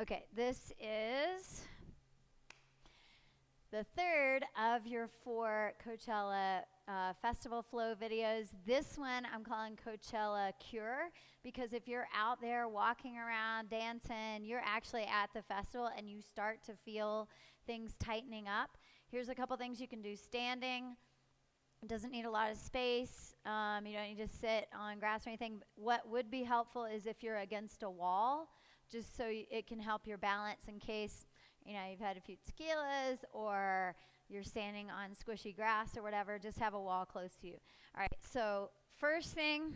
Okay, this is the third of your 4 Coachella festival flow videos. This one I'm calling Coachella Cure, because if you're out there walking around, dancing, you're actually at the festival and you start to feel things tightening up. Here's a couple things you can do standing. It doesn't need a lot of space. You don't need to sit on grass or anything. What would be helpful is if you're against a wall, just so it can help your balance in case you've had a few tequilas or you're standing on squishy grass or whatever. Just have a wall close to you. All right, so first thing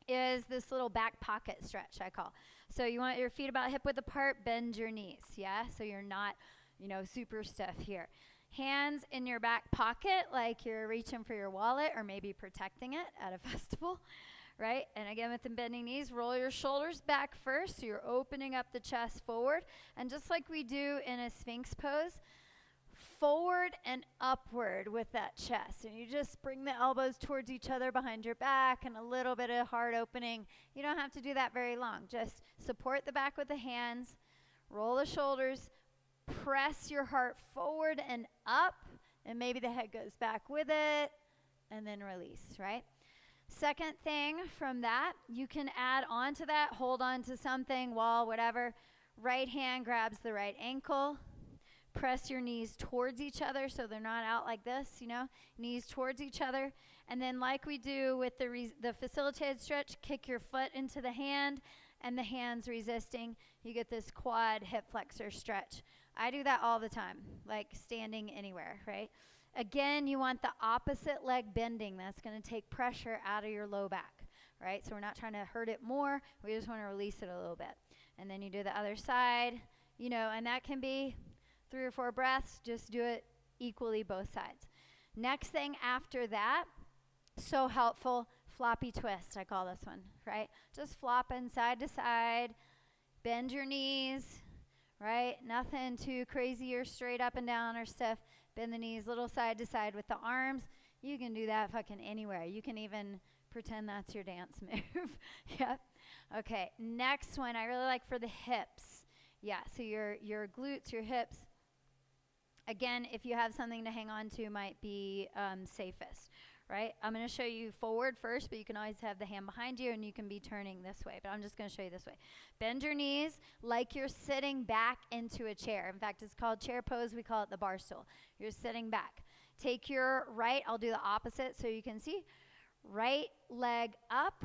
is this little back pocket stretch, I call. So you want your feet about hip width apart, bend your knees, yeah? So you're not, super stiff here. Hands in your back pocket like you're reaching for your wallet or maybe protecting it at a festival, right? And again, with the bending knees, roll your shoulders back first, so you're opening up the chest forward. And just like we do in a Sphinx pose, forward and upward with that chest. And you just bring the elbows towards each other behind your back and a little bit of heart opening. You don't have to do that very long. Just support the back with the hands, roll the shoulders, press your heart forward and up, and maybe the head goes back with it, and then release, right? Second thing from that, you can add on to that, hold on to something, wall, whatever. Right hand grabs the right ankle. Press your knees towards each other so they're not out like this, knees towards each other. And then like we do with the facilitated stretch, kick your foot into the hand and the hands resisting. You get this quad hip flexor stretch. I do that all the time, like standing anywhere, right? Again, you want the opposite leg bending. That's going to take pressure out of your low back, right? So we're not trying to hurt it more. We just want to release it a little bit. And then you do the other side, and that can be 3 or 4 breaths. Just do it equally both sides. Next thing after that, so helpful, floppy twist, I call this one, right? Just flopping side to side, bend your knees, right? Nothing too crazy or straight up and down or stiff. Bend the knees, little side to side with the arms. You can do that fucking anywhere. You can even pretend that's your dance move. Yep. Okay, next one I really like for the hips. Yeah, so your glutes, your hips. Again, if you have something to hang on to, might be safest, right? I'm going to show you forward first, but you can always have the hand behind you and you can be turning this way, but I'm just going to show you this way. Bend your knees like you're sitting back into a chair. In fact, it's called chair pose. We call it the bar stool. You're sitting back. Take your right, I'll do the opposite so you can see. Right leg up,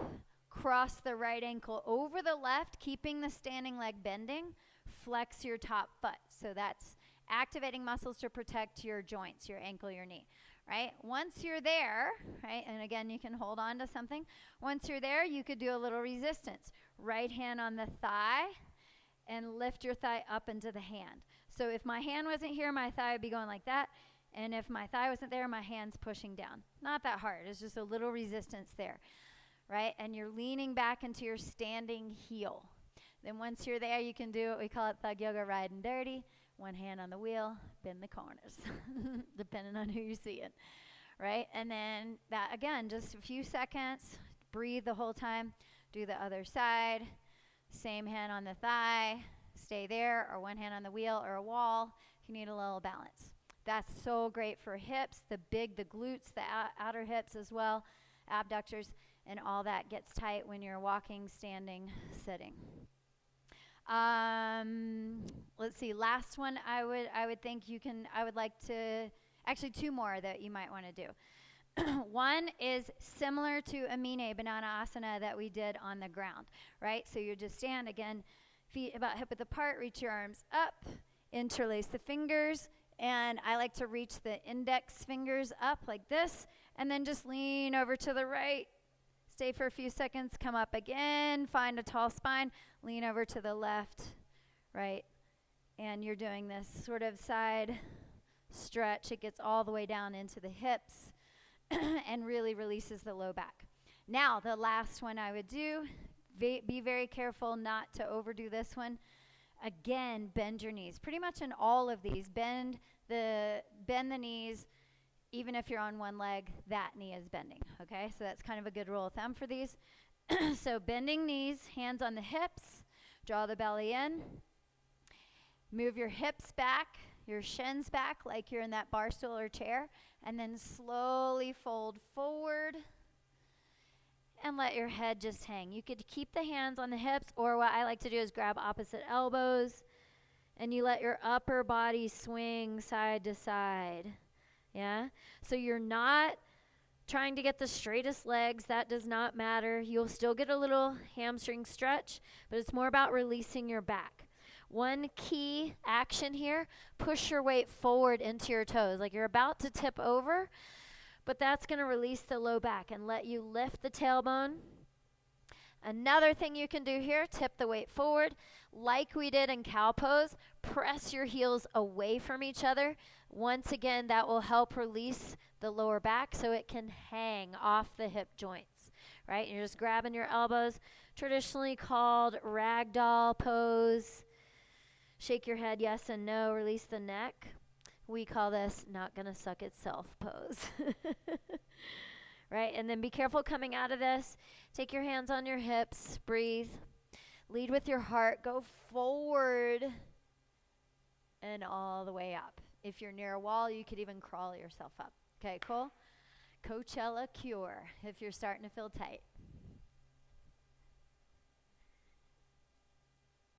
cross the right ankle over the left, keeping the standing leg bending. Flex your top foot. So that's activating muscles to protect your joints, your ankle, your knee, right? Once you're there, right, and again, you can hold on to something. Once you're there, you could do a little resistance. Right hand on the thigh and lift your thigh up into the hand. So if my hand wasn't here, my thigh would be going like that. And if my thigh wasn't there, my hand's pushing down. Not that hard. It's just a little resistance there, right? And you're leaning back into your standing heel. Then once you're there, you can do what we call it thug yoga, riding dirty. One hand on the wheel, bend the corners, depending on who you're seeing, right? And then that, again, just a few seconds. Breathe the whole time. Do the other side. Same hand on the thigh. Stay there, or one hand on the wheel or a wall if you need a little balance. That's so great for hips, the glutes, the outer hips as well, abductors, and all that gets tight when you're walking, standing, sitting. Let's see, last one I would think you can, I would like to, actually 2 more that you might want to do. One is similar to a mine banana asana that we did on the ground, right? So you just stand, again, feet about hip width apart, reach your arms up, interlace the fingers, and I like to reach the index fingers up like this, and then just lean over to the right. Stay for a few seconds, come up again, find a tall spine, lean over to the left, right, and you're doing this sort of side stretch. It gets all the way down into the hips and really releases the low back. Now, the last one I would do, be very careful not to overdo this one. Again, bend your knees. Pretty much in all of these, bend the knees. Even if you're on one leg, that knee is bending, okay? So that's kind of a good rule of thumb for these. So bending knees, hands on the hips, draw the belly in, Move your hips back, your shins back like you're in that bar stool or chair, and then slowly fold forward and let your head just hang. You could keep the hands on the hips, or what I like to do is grab opposite elbows, and you let your upper body swing side to side. Yeah? So you're not trying to get the straightest legs. That does not matter. You'll still get a little hamstring stretch, but it's more about releasing your back. One key action here, push your weight forward into your toes. Like you're about to tip over, but that's going to release the low back and let you lift the tailbone. Another thing you can do here, tip the weight forward. Like we did in cow pose, press your heels away from each other. Once again, that will help release the lower back so it can hang off the hip joints, right? You're just grabbing your elbows, traditionally called ragdoll pose. Shake your head yes and no, release the neck. We call this not gonna suck itself pose. Right? And then be careful coming out of this. Take your hands on your hips, breathe. Lead with your heart, go forward and all the way up. If you're near a wall, you could even crawl yourself up. Okay, cool? Coachella Cure if you're starting to feel tight.